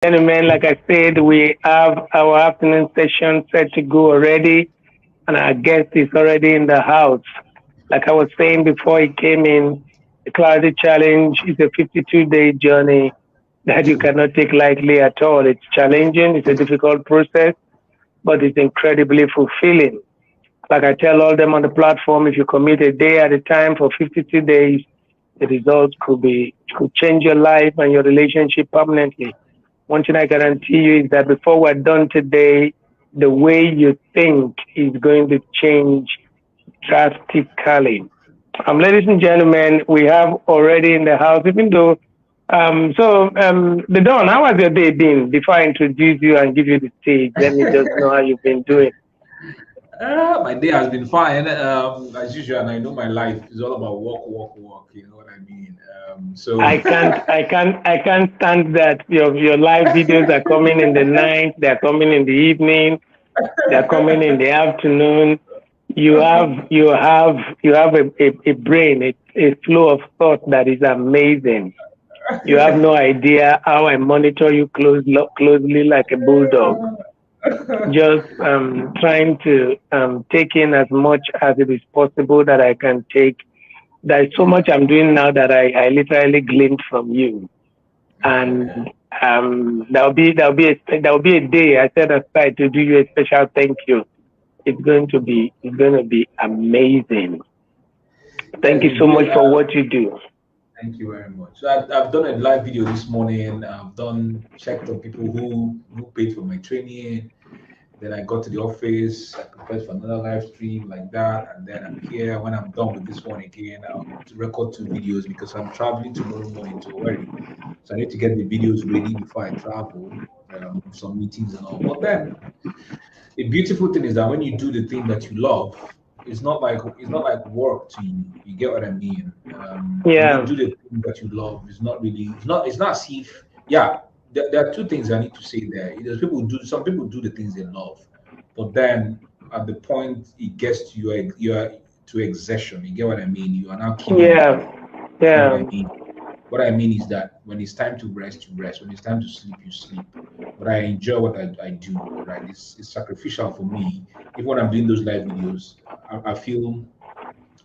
Gentlemen, like I said, we have our afternoon session set to go already, and our guest is already in the house. Like I was saying before he came in, the Clarity Challenge is a 52-day journey that you cannot take lightly at all. It's challenging, it's a difficult process, but it's incredibly fulfilling. Like I tell all them on the platform, if you commit a day at a time for 52 days, the results could change your life and your relationship permanently. One thing I guarantee you is that before we're done today, the way you think is going to change drastically. Ladies and gentlemen, we have already in the house, even though, the Don, how has your day been? Before I introduce you and give you the stage, let me just know how you've been doing. My day has been fine, as usual, and I know my life is all about work, work, work. You know what I mean? So I can't stand that your live videos are coming in the night, they're coming in the evening, they're coming in the afternoon. You have a brain, a flow of thought that is amazing. You have no idea how I monitor you closely like a bulldog. Just trying to take in as much as it is possible that I can take. There's so much I'm doing now that I literally gleaned from you, and there'll be a day I set aside to do you a special thank you. It's going to be amazing. yes, Thank you it's so much great. for what you do. Thank you very much. So I've done a live video this morning. I've done checked on people who paid for my training. Then I got to the office. I prepared for another live stream like that, and then I'm here. When I'm done with this one again, I'll to record two videos because I'm traveling tomorrow morning to work. So I need to get the videos ready before I travel. Some meetings and all. But then the beautiful thing is that when you do the thing that you love, it's not like work to you. You get what I mean? When you Yeah, do the thing that you love, it's not as if yeah. There are two things I need to say there. There's people who do some people do the things they love, but then at the point it gets to your to exertion. You get what I mean? You are now killing it. yeah, You know what yeah, I mean? What I mean is that when it's time to rest, you rest. When it's time to sleep, you sleep. But I enjoy what I do, right? It's sacrificial for me. Even when I'm doing those live videos, I feel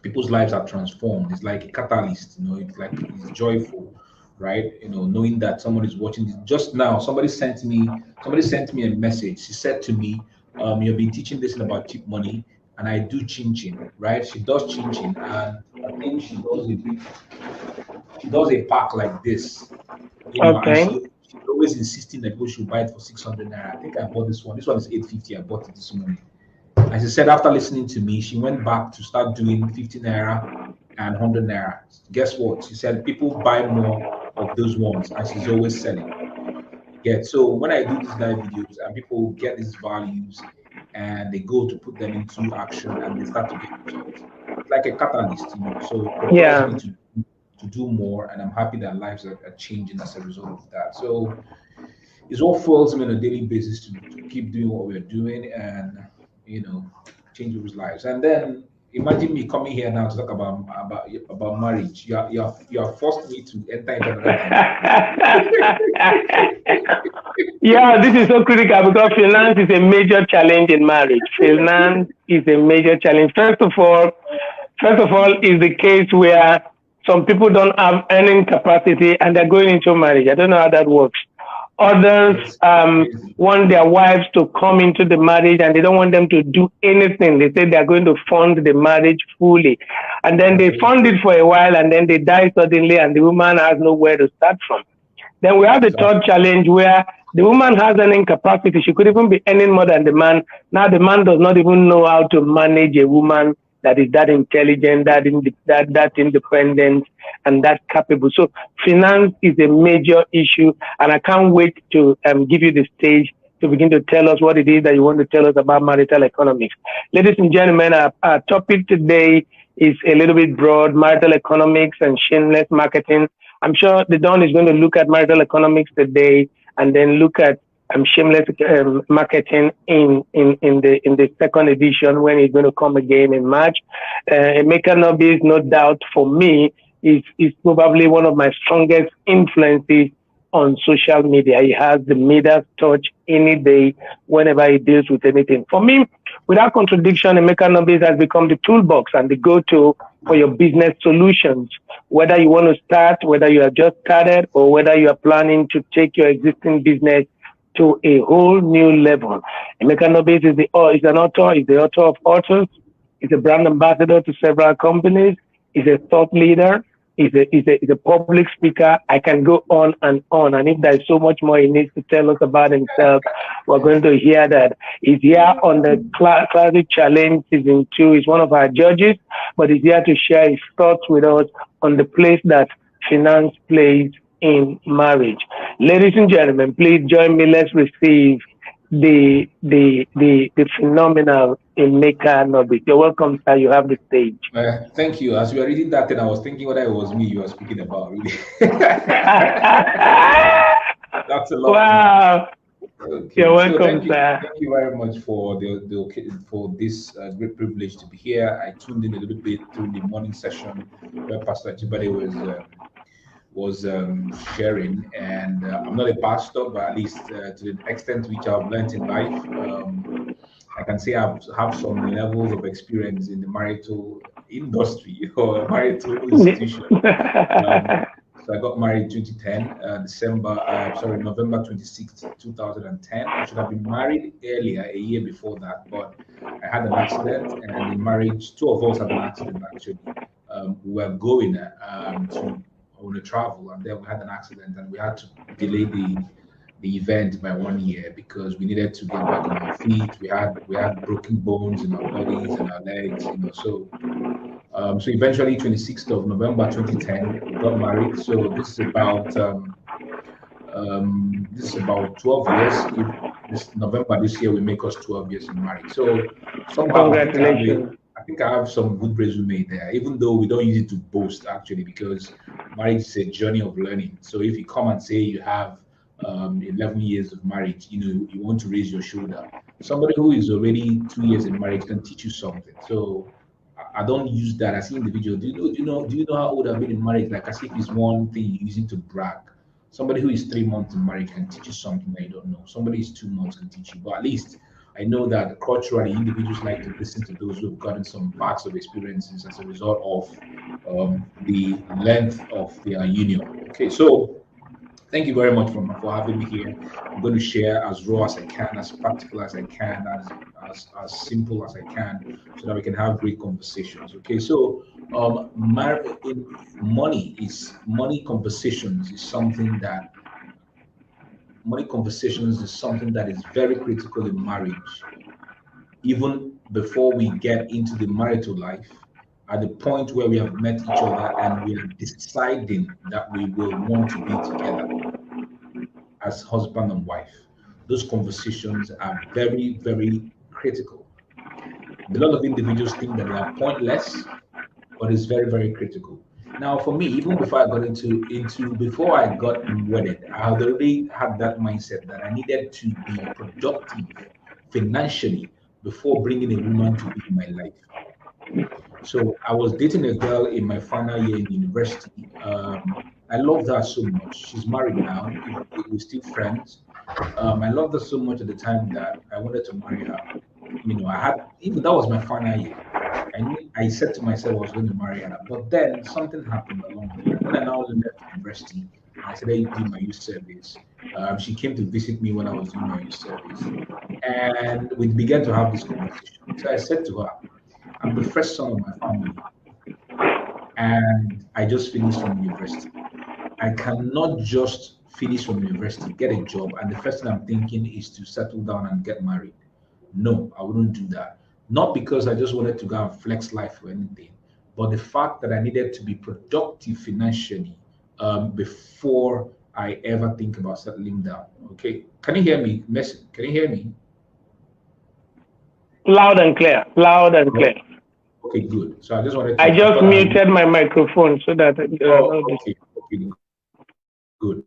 people's lives are transformed. It's like a catalyst, it's joyful, right? Knowing that someone is watching this. Just now, somebody sent me a message. She said to me, you've been teaching this about cheap money, and I do chin chin, right? She does chin chin, and I think she does a pack like this, and okay. she's always insisting that people should buy it for 600 naira. I think I bought this one. This one is 850. I bought it this morning. And she said after listening to me, she went back to start doing 50 naira and 100 naira. Guess what? She said people buy more of those ones, and she's always selling. Yeah. So when I do these live videos and people get these values and they go to put them into action and they start to get results, it's like a catalyst. So it propels me Yeah. to do more, and I'm happy that lives are changing as a result of that. So it's what fuels me on a daily basis to keep doing what we're doing and you know change people's lives. And then imagine me coming here now to talk about marriage. You are forced me to enter into another dimension. Yeah, this is so critical because finance is a major challenge in marriage. Finance is a major challenge. First of all, is the case where some people don't have earning capacity and they're going into marriage. I don't know how that works. Others It's crazy. want their wives to come into the marriage and they don't want them to do anything. They say they're going to fund the marriage fully. And then they fund it Absolutely. for a while and then they die suddenly and the woman has nowhere to start from. Then we have the third Exactly. challenge where the woman has earning capacity. She could even be earning more than the man. Now the man does not even know how to manage a woman that is that intelligent, that independent, and that capable. So finance is a major issue, and I can't wait to give you the stage to begin to tell us what it is that you want to tell us about marital economics. Ladies and gentlemen, our topic today is a little bit broad: marital economics and shameless marketing. I'm sure the Don is going to look at marital economics today and then look at shameless marketing in the second edition when it's going to come again in March. Emeka Nobi is no doubt for me is probably one of my strongest influences on social media. He has the Midas touch any day whenever he deals with anything. For me, without contradiction, Emeka Nobis has become the toolbox and the go-to for your business solutions. Whether you want to start, whether you have just started, or whether you are planning to take your existing business to a whole new level. Emeka Nobis is an author, is the author of authors, is a brand ambassador to several companies, is a thought leader, is a public speaker. I can go on and on. And if there's so much more he needs to tell us about himself, we're going to hear that. He's here on the Classic Challenge Season 2. He's one of our judges, but he's here to share his thoughts with us on the place that finance plays in marriage. Ladies and gentlemen, please join me. Let's receive the phenomenal Emeka Nobis. You're welcome, sir. You have the stage. Thank you. As you were reading that, and I was thinking whether it was me you were speaking about. Really, that's a lot. Wow. Okay. You're welcome, thank you, sir. thank you very much for for this great privilege to be here. I tuned in a little bit through the morning session where Pastor Chibade was sharing, and I'm not a pastor, but at least to the extent which I've learned in life, I can say I have some levels of experience in the marital industry or marital institution. So I got married 2010, November 26th, 2010. I should have been married earlier, a year before that, but I had an accident, and in marriage, two of us had an accident actually. We were going to on a travel, and then we had an accident, and we had to delay the event by 1 year because we needed to get back on our feet. We had broken bones in our bodies and our legs, so eventually 26th of November 2010 we got married. So this is about 12 years. If this November this year we make us 12 years in marriage. So somehow Congratulations. I think I have some good resume there, even though we don't use it to boast actually, because marriage is a journey of learning. So if you come and say you have 11 years of marriage, you want to raise your shoulder. Somebody who is already 2 years in marriage can teach you something. So I don't use that as an individual. Do you know how old I've been in marriage? Like as if it's one thing you're using to brag. Somebody who is 3 months in marriage can teach you something that you don't know. Somebody who is 2 months can teach you. But at least I know that culturally individuals like to listen to those who have gotten some vast of experiences as a result of the length of their union. Okay, so thank you very much for having me here. I'm going to share as raw as I can, as practical as I can, as simple as I can, so that we can have great conversations. Okay, so money conversations is something that is very critical in marriage, even before we get into the marital life. At the point where we have met each other and we are deciding that we will want to be together as husband and wife, those conversations are very, very critical. A lot of individuals think that they are pointless, but it's very, very critical. Now, for me, even before I got before I got wedded, I had already had that mindset that I needed to be productive financially before bringing a woman to be in my life. So I was dating a girl in my final year in university. I loved her so much. She's married now. We're still friends. I loved her so much at the time that I wanted to marry her. I had, even that was my final year. I said to myself I was going to marry her, but then something happened along the line. When I now left university, and I said I do my youth service. She came to visit me when I was doing my youth service, and we began to have this conversation. So I said to her, I'm the first son of my family, and I just finished from university. I cannot just finish from university, get a job, and the first thing I'm thinking is to settle down and get married. No, I wouldn't do that. Not because I just wanted to go and flex life or anything, but the fact that I needed to be productive financially before I ever think about settling down. Okay, can you hear me, Messi? Can you hear me? Loud and clear. Loud and clear. Okay, good. So I just wanted to. I just muted my microphone so that. Okay, good.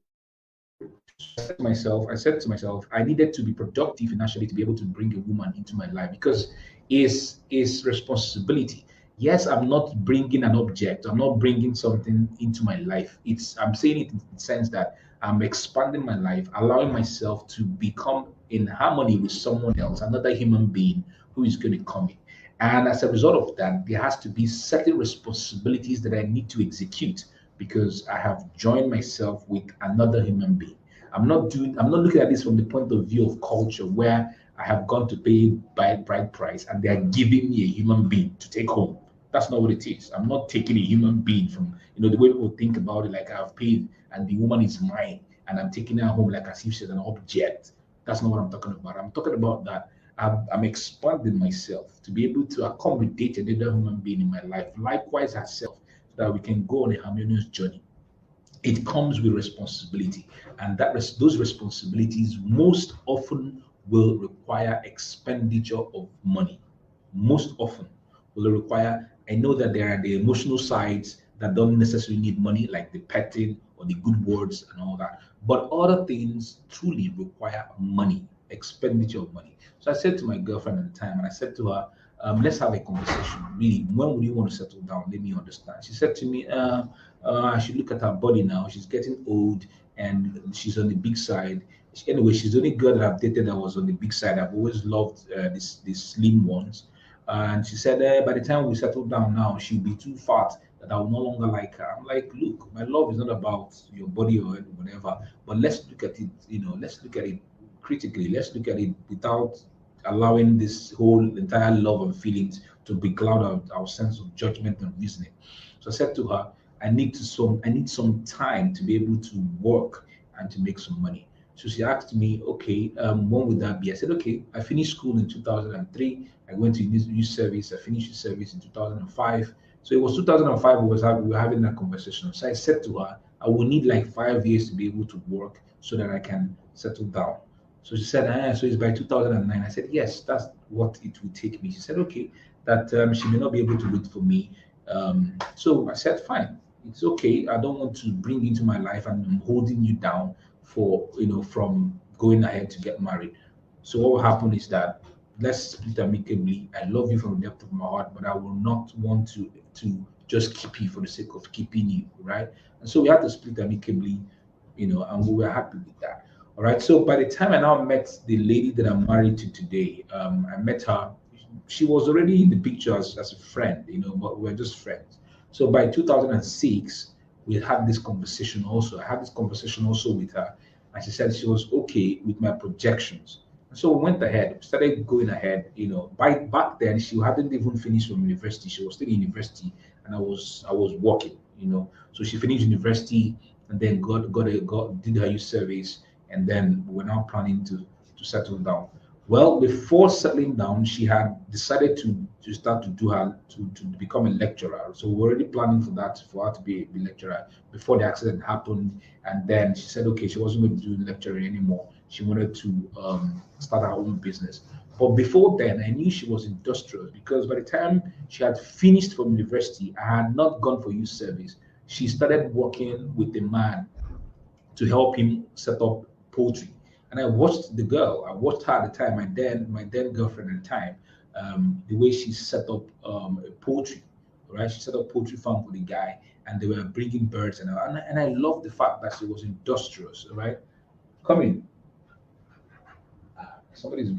I said to myself, I needed to be productive financially to be able to bring a woman into my life, because it's responsibility. Yes, I'm not bringing an object. I'm not bringing something into my life. I'm saying it in the sense that I'm expanding my life, allowing myself to become in harmony with someone else, another human being who is going to come in. And as a result of that, there has to be certain responsibilities that I need to execute because I have joined myself with another human being. I'm not looking at this from the point of view of culture where I have gone to pay bride price and they are giving me a human being to take home. That's not what it is. I'm not taking a human being from, the way people think about it, like I've paid and the woman is mine and I'm taking her home like as if she's an object. That's not what I'm talking about. I'm talking about that I'm expanding myself to be able to accommodate another human being in my life, likewise herself, so that we can go on a harmonious journey. It comes with responsibility, and those responsibilities most often will require expenditure of money. Most often will require. I know that there are the emotional sides that don't necessarily need money, like the petting or the good words and all that, but other things truly require money, expenditure of money. So I said to my girlfriend at the time, and I said to her, let's have a conversation. Really, when would you want to settle down? Let me understand. She said to me, I should look at her body now. She's getting old and she's on the big side. Anyway, she's the only girl that I've dated that was on the big side. I've always loved these slim ones. And she said, by the time we settle down now, she'll be too fat that I will no longer like her. I'm like, look, my love is not about your body or whatever, but let's look at it, let's look at it critically. Let's look at it without allowing this whole entire love and feelings to becloud our sense of judgment and reasoning. So I said to her, I need some time to be able to work and to make some money. So she asked me, okay, when would that be? I said, okay, I finished school in 2003. I went to youth service. I finished the service in 2005. So it was 2005 we were having that conversation. So I said to her, I will need like 5 years to be able to work so that I can settle down. So she said, so it's by 2009. I said, yes, that's what it will take me. She said, okay, that she may not be able to wait for me. So I said, fine, it's okay. I don't want to bring into my life and I'm holding you down for, from going ahead to get married. So what will happen is that let's split amicably. I love you from the depth of my heart, but I will not want to just keep you for the sake of keeping you, right? And so we had to split amicably, and we were happy with that. All right. So by the time I now met the lady that I'm married to today, I met her. She was already in the picture as a friend, but we are just friends. So by 2006, we had this conversation also. I had this conversation also with her, and she said she was okay with my projections. And so we went ahead, started going ahead. By back then she hadn't even finished from university. She was still in university, and I was working. So she finished university and then got did her youth service, and then we're now planning to settle down. Well, before settling down, she had decided to start to do her to become a lecturer. So we're already planning for that for her to be a lecturer before the accident happened. And then she said, okay, she wasn't going to do lecturing anymore. She wanted to start her own business. But before then, I knew she was industrious because by the time she had finished from university, I had not gone for youth service. She started working with a man to help him set up poultry. And I watched the girl. I watched her at the time, my then girlfriend at the time, the way she set up a poultry. Right, she set up poultry farm for the guy, and they were bringing birds, and I love the fact that she was industrious. Right, come in. Somebody's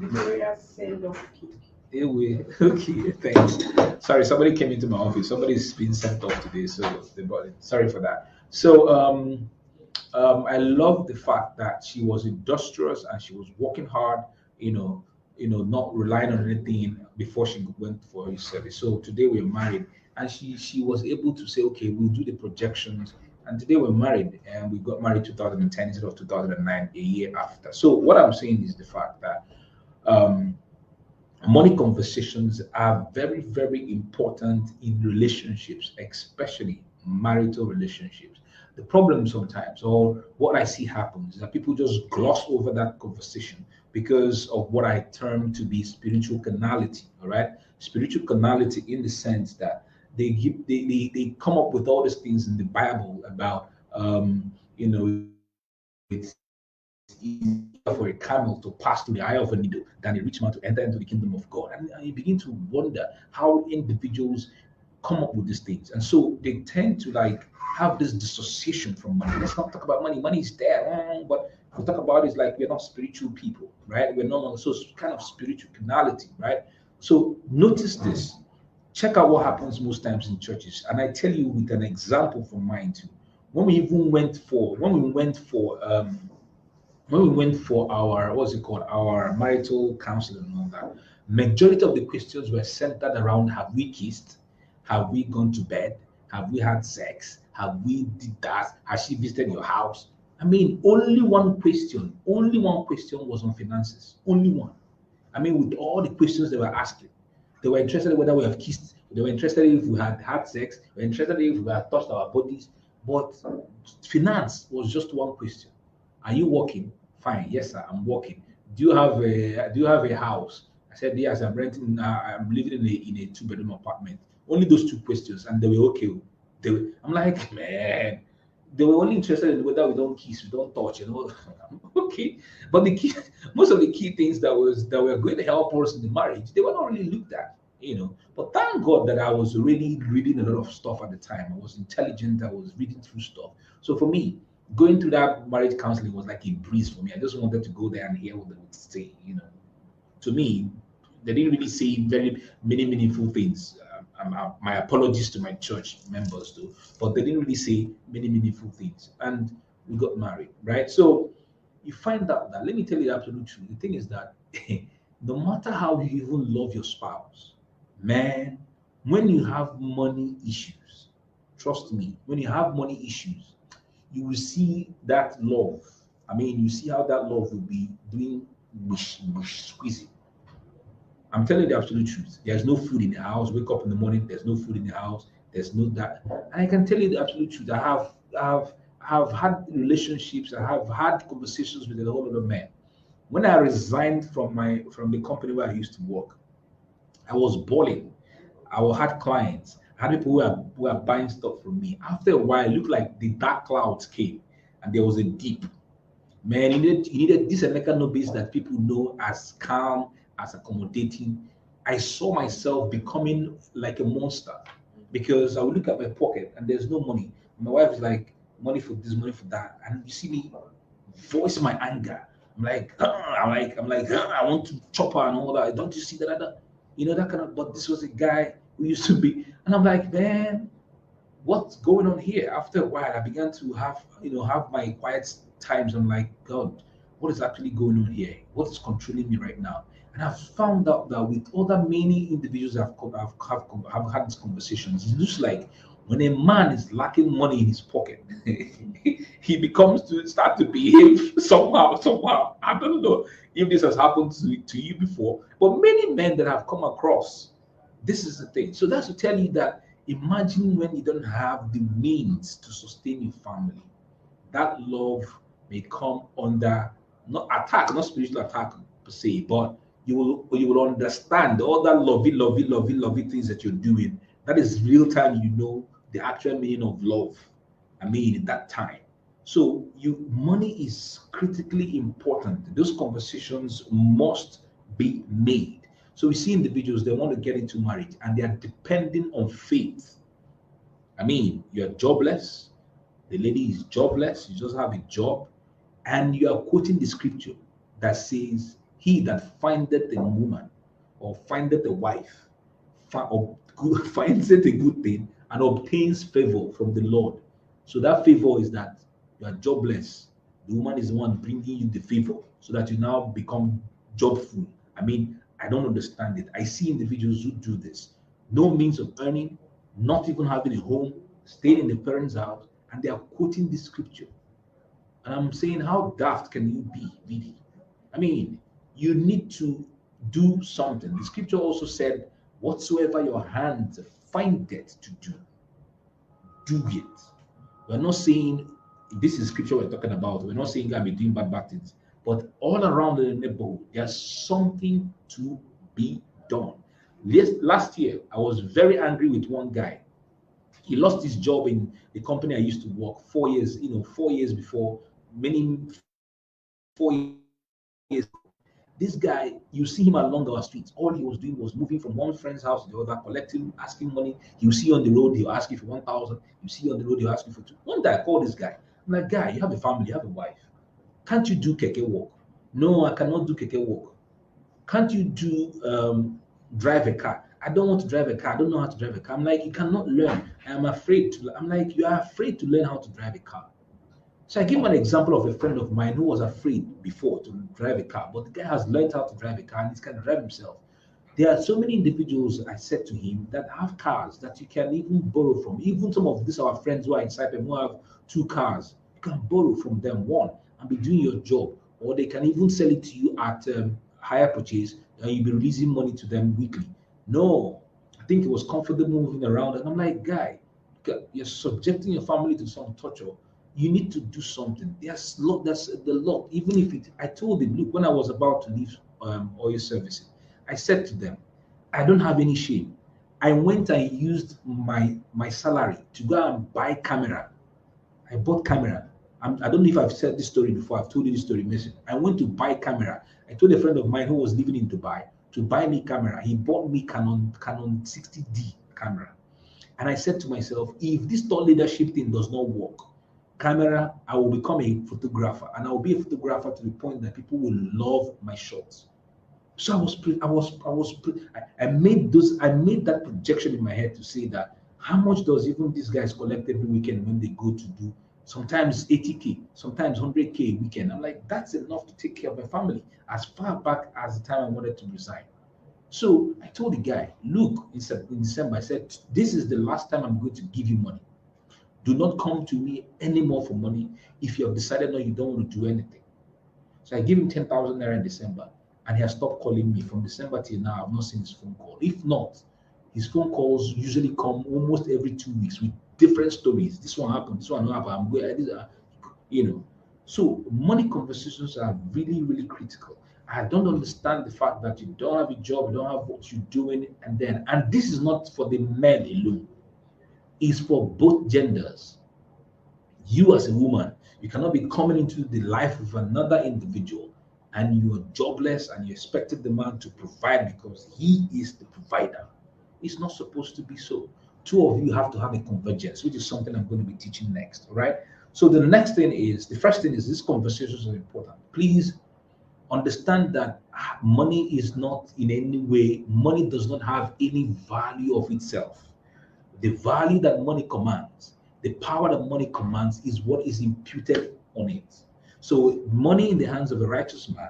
anyway. Okay, thanks. Sorry, somebody came into my office. Somebody's been sent off today, so they brought it. Sorry for that. So I love the fact that she was industrious and she was working hard, not relying on anything before she went for her service. So today we're married, and she was able to say, okay, we'll do the projections. And today we're married, and we got married 2010 instead of 2009, a year after. So what I'm saying is the fact that um, money conversations are very, very important in relationships, especially marital relationships. The problem sometimes, or what I see happens, is that people just gloss over that conversation because of what I term to be spiritual carnality. All right, spiritual carnality in the sense that they come up with all these things in the Bible about it's easier for a camel to pass through the eye of a needle than a rich man to enter into the kingdom of God. And you begin to wonder how individuals come up with these things. And so they tend to like have this dissociation from money. Let's not talk about money. Money is there, but we talk about it like we're not spiritual people, right? We're not so kind of spiritual canality, right? So notice this. Check out what happens most times in churches, and I tell you with an example from mine too. When we even went for when we went for our what's it called our marital counseling and all that, majority of the questions were centered around: have we kissed, have we gone to bed, have we had sex, have we did that, has she visited your house? I mean, only one question was on finances, only one. I mean, with all the questions they were asking, they were interested in whether we have kissed, they were interested if we had had sex, they were interested if we had touched our bodies, but finance was just one question. Are you working? Fine. Yes, sir, I'm working. Do you have a house? I said, yes, I'm renting. I'm living in a two-bedroom apartment. Only those two questions, and they were okay. I'm like, man, they were only interested in whether we don't kiss, we don't touch, okay. But the key, most of the key things that were going to help us in the marriage, they were not really looked at. But thank God that I was really reading a lot of stuff at the time. I was intelligent. I was reading through stuff. So for me, going through that marriage counseling was like a breeze for me. I just wanted to go there and hear what they would say. To me, they didn't really say very many meaningful things. My apologies to my church members, though, but they didn't really say many meaningful things. And we got married, right? So you find out that, let me tell you the absolute truth. The thing is that no matter how you even love your spouse, man, when you have money issues, trust me, when you have money issues, you will see that love. I mean, you see how that love will be doing wish squeezing. I'm telling you the absolute truth. There's no food in the house. Wake up in the morning, there's no food in the house. There's no that. And I can tell you the absolute truth. I have had relationships. I have had conversations with a whole lot of men. When I resigned from the company where I used to work, I was balling. Had clients. I had people who were buying stuff from me. After a while, it looked like the dark clouds came, and there was a dip. Man, you needed this Emeka Nobis that people know as calm, as accommodating. I saw myself becoming like a monster because I would look at my pocket and there's no money. My wife is like, money for this, money for that. And you see me voice my anger. I'm like, I want to chop her and all that. Don't you see that? That kind of, but this was a guy who used to be, and I'm like, man, what's going on here? After a while, I began to have my quiet times. I'm like, God, what is actually going on here? What is controlling me right now? And I've found out that with other many individuals I've had these conversations, it looks like when a man is lacking money in his pocket, he becomes to start to behave somehow. I don't know if this has happened to you before, but many men that I've come across, this is the thing. So that's to tell you that imagine when you don't have the means to sustain your family, that love may come under not attack, not spiritual attack per se, but you will understand all that lovey things that you're doing. That is real time, the actual meaning of love. I mean, at that time. So money is critically important. Those conversations must be made. So we see individuals, they want to get into marriage and they are depending on faith. I mean, you're jobless, the lady is jobless, you just have a job, and you are quoting the scripture that says, he that findeth a woman or findeth a wife finds it a good thing and obtains favor from the Lord. So that favor is that you are jobless. The woman is the one bringing you the favor so that you now become jobful. I mean, I don't understand it. I see individuals who do this. No means of earning, not even having a home, staying in the parents' house, and they are quoting this scripture. And I'm saying, how daft can you be, really? I mean, you need to do something. The scripture also said, whatsoever your hands find it to do it. We're not saying this is scripture we're talking about. We're not saying I'll be doing bad things. But all around the neighborhood, there's something to be done. Last year, I was very angry with one guy. He lost his job in the company I used to work 4 years before, many 4 years. This guy, you see him along our streets. All he was doing was moving from one friend's house to the other, collecting, asking money. You see on the road, he'll ask you for 1,000. You see on the road, he'll ask you for two. One day I called this guy. I'm like, guy, you have a family, you have a wife. Can't you do keke work? No, I cannot do keke work. Can't you do drive a car? I don't want to drive a car. I don't know how to drive a car. I'm like, you cannot learn. I'm afraid to. I'm like, you are afraid to learn how to drive a car. So I give him an example of a friend of mine who was afraid before to drive a car, but the guy has learned how to drive a car and he's can drive himself. There are so many individuals, I said to him, that have cars that you can even borrow from. Even some of these our friends who are in Cyprus who have two cars, you can borrow from them one and be doing your job, or they can even sell it to you at higher purchase and you'll be releasing money to them weekly. No, I think it was comfortable moving around, and I'm like, guy, you're subjecting your family to some torture. You need to do something. There's the lot. Even if it, I told him, look, when I was about to leave oil servicing, I said to them, I don't have any shame. I went and used my salary to go and buy camera. I bought camera. I don't know if I've said this story before. I've told you this story, Mason. I went to buy camera. I told a friend of mine who was living in Dubai to buy me camera. He bought me Canon 60D camera. And I said to myself, if this thought leadership thing does not work, camera, I will become a photographer, and I will be a photographer to the point that people will love my shots. So I made that projection in my head to say that how much does even these guys collect every weekend when they go to do sometimes 80K, sometimes 100K a weekend. I'm like, that's enough to take care of my family as far back as the time I wanted to resign. So I told the guy, look, in December, I said, this is the last time I'm going to give you money. Do not come to me anymore for money if you have decided no, you don't want to do anything. So I gave him 10,000 naira in December, and he has stopped calling me from December till now. I've not seen his phone call. If not, his phone calls usually come almost every 2 weeks with different stories. This one happened, this one happened. I'm going, So money conversations are really, really critical. I don't understand the fact that you don't have a job, you don't have what you're doing, and this is not for the men alone. It's for both genders. You as a woman, you cannot be coming into the life of another individual and you are jobless and you expected the man to provide because he is the provider. It's not supposed to be so. Two of you have to have a convergence, which is something I'm going to be teaching next. All right. So the first thing is these conversations are important. Please understand that money is not in any way, money does not have any value of itself. The value that money commands, the power that money commands is what is imputed on it. So money in the hands of a righteous man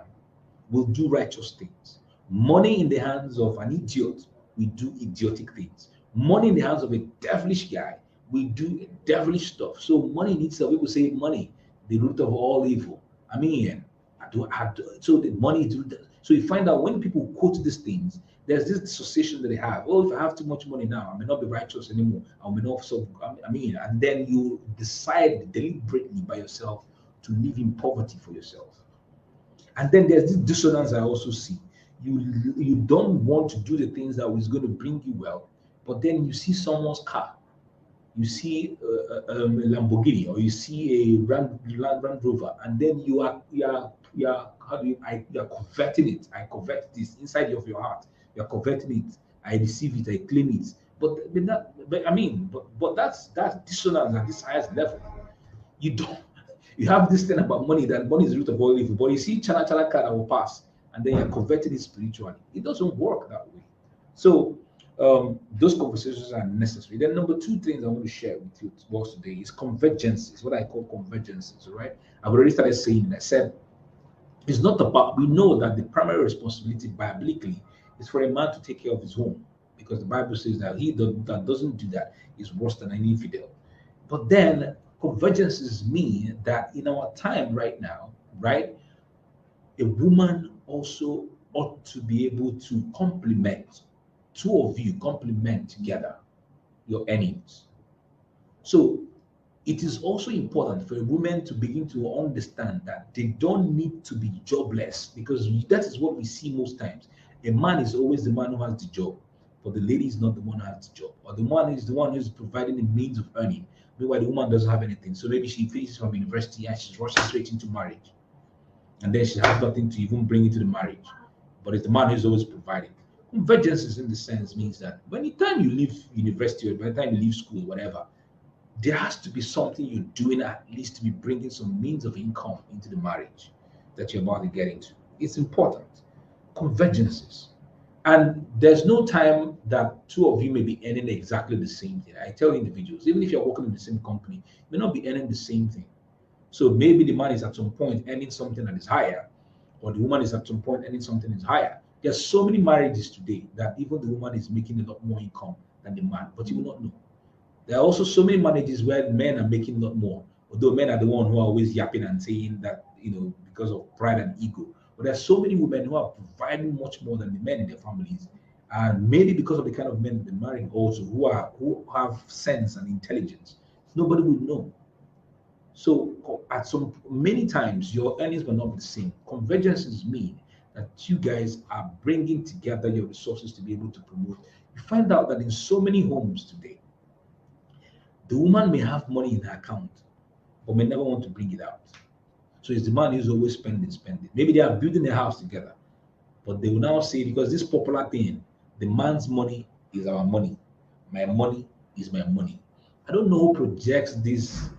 will do righteous things. Money in the hands of an idiot will do idiotic things. Money in the hands of a devilish guy will do devilish stuff. So money needs to, people say money, the root of all evil. I mean, so the money, so you find out when people quote these things, there's this dissociation that they have. Oh, if I have too much money now, I may not be righteous anymore. I may not. So and then you decide deliberately by yourself to live in poverty for yourself. And then there's this dissonance I also see. You don't want to do the things that is going to bring you wealth, but then you see someone's car, you see a Lamborghini, or you see a Land Rover, and then you are converting it. I convert this inside of your heart. You are converting it. I receive it. I claim it. But that's dissonance at this highest level. You don't. You have this thing about money, that money is the root of all evil. But you see, chala chala card will pass, and then you're converting it spiritually. It doesn't work that way. So those conversations are necessary. Then number two things I want to share with you today is convergences, what I call convergences, right? I've already started saying it. I said it's not about, we know that the primary responsibility biblically is for a man to take care of his home, because the Bible says that that doesn't do that is worse than an infidel. But then convergences mean that in our time right now, right, a woman also ought to be able to complement, two of you complement together your earnings. So it is also important for a woman to begin to understand that they don't need to be jobless, because that is what we see most times. A man is always the man who has the job, but the lady is not the one who has the job, or the man is the one who is providing the means of earning. Meanwhile, the woman doesn't have anything. So maybe she finishes from university and she's rushing straight into marriage. and then she has nothing to even bring into the marriage. But it's the man who's always providing. Convergences in the sense means that by the time you leave university or by the time you leave school, whatever, there has to be something you're doing at least to be bringing some means of income into the marriage that you're about to get into. It's important. Convergences. And there's no time that two of you may be earning exactly the same thing. I tell individuals, even if you're working in the same company, you may not be earning the same thing. So maybe the man is at some point earning something that is higher, or the woman is at some point earning something that is higher. There's so many marriages today that even the woman is making a lot more income than the man, but you will not know. There are also so many marriages where men are making a lot more, although men are the one who are always yapping and saying that, because of pride and ego. But there are so many women who are providing much more than the men in their families, and maybe because of the kind of men they're marrying also who have sense and intelligence. Nobody would know. So at some many times your earnings will not be the same. Convergences mean that you guys are bringing together your resources to be able to promote. You find out that in so many homes today, the woman may have money in her account, but may never want to bring it out. So it's the man who's always spending. Maybe they are building a house together, but they will now say, because this popular thing, the man's money is our money, my money is my money. I don't know who projects these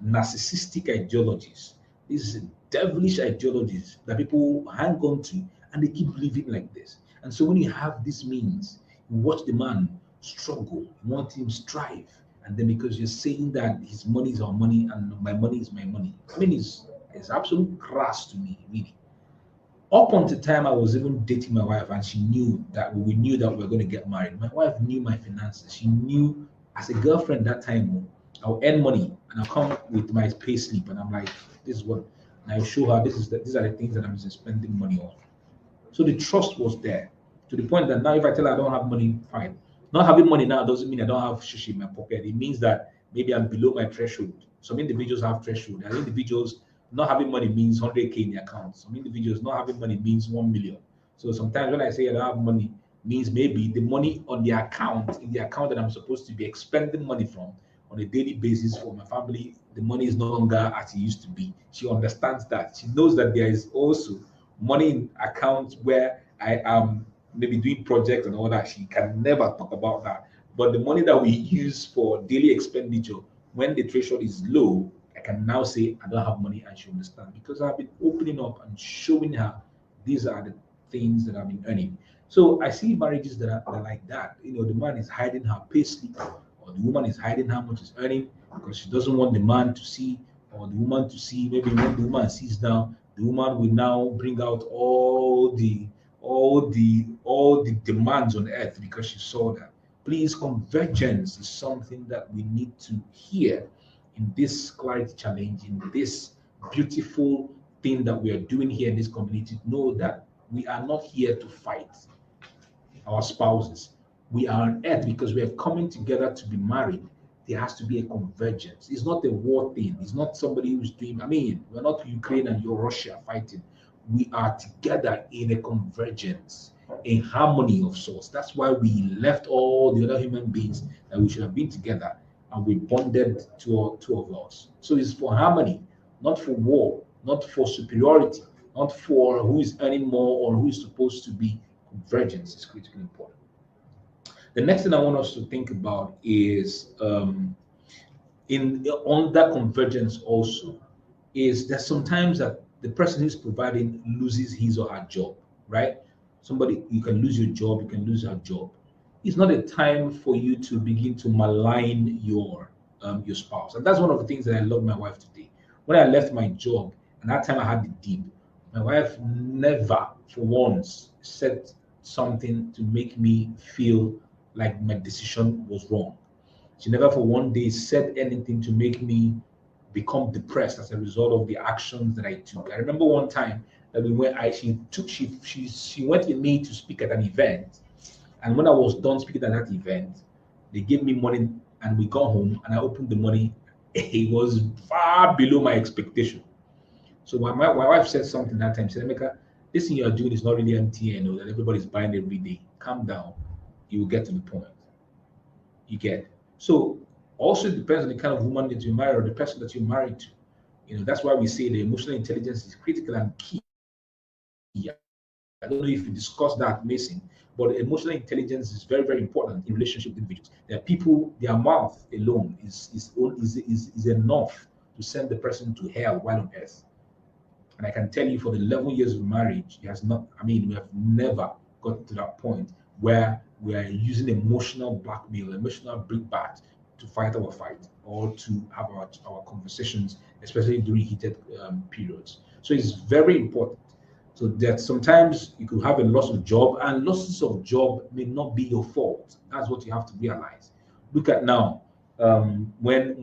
narcissistic ideologies, these devilish ideologies that people hang on to, and they keep living like this. And so when you have this means, you watch the man struggle, you want him strive, and then because you're saying that his money is our money and my money is my money, I mean, it's absolute crass to me, really. Up until the time I was even dating my wife, and she knew that we knew that we were going to get married. My wife knew my finances. She knew as a girlfriend that time, I'll earn money and I'll come with my pay slip, and I'm like, this is what, and I'll show her these are the things that I'm spending money on. So the trust was there to the point that now if I tell her I don't have money, fine. Not having money now doesn't mean I don't have shishi in my pocket. It means that maybe I'm below my threshold. Some individuals have threshold. There are individuals not having money means 100K in the account. Some individuals not having money means 1 million. So sometimes when I say I don't have money, means maybe the money on the account, in the account that I'm supposed to be expending money from on a daily basis for my family, the money is no longer as it used to be. She understands that. She knows that there is also money in accounts where I am maybe doing projects and all that. She can never talk about that. But the money that we use for daily expenditure, when the threshold is low, I can now say I don't have money, and she understands because I've been opening up and showing her these are the things that I've been earning. So I see marriages that are like that. The man is hiding her pay slip, or the woman is hiding how much she's earning because she doesn't want the man to see, or the woman to see. Maybe when the woman sits down, the woman will now bring out all the demands on earth because she saw that. Please, convergence is something that we need to hear in this clarity challenge, in this beautiful thing that we are doing here in this community. Know that we are not here to fight our spouses. We are on earth because we are coming together to be married. There has to be a convergence. It's not a war thing. It's not somebody who's doing, we're not Ukraine and you're Russia fighting. We are together in a convergence, a harmony of sorts. That's why we left all the other human beings that we should have been together, and we bonded two of us. So it's for harmony, not for war, not for superiority, not for who is earning more or who is supposed to be. Convergence is critically important. The next thing I want us to think about is on that convergence also is that sometimes that the person who's providing loses his or her job, right? Somebody, you can lose your job, you can lose your job. It's not a time for you to begin to malign your spouse. And that's one of the things that I love my wife today. When I left my job and that time I had the dip, my wife never for once said something to make me feel like my decision was wrong. She never for one day said anything to make me become depressed as a result of the actions that I took. I remember one time that she went with me to speak at an event, and when I was done speaking at that event, they gave me money and we got home and I opened the money. It was far below my expectation. So my wife said something that time. She said, Emeka, this thing you are doing is not really MTN or that everybody's buying every day. Calm down. You will get to the point. You get. So also it depends on the kind of woman that you marry or the person that you're married to. That's why we say the emotional intelligence is critical and key. I don't know if you discussed that, Mason, but emotional intelligence is very, very important in relationship with individuals. There are people, their mouth alone is enough to send the person to hell while on earth. And I can tell you, for the 11 years of marriage, it has not, we have never got to that point where we are using emotional blackmail, emotional brickbat to fight our fight or to have our conversations, especially during heated periods. So it's very important. So that sometimes you could have a loss of job, and losses of job may not be your fault. That's what you have to realize. Look at now, when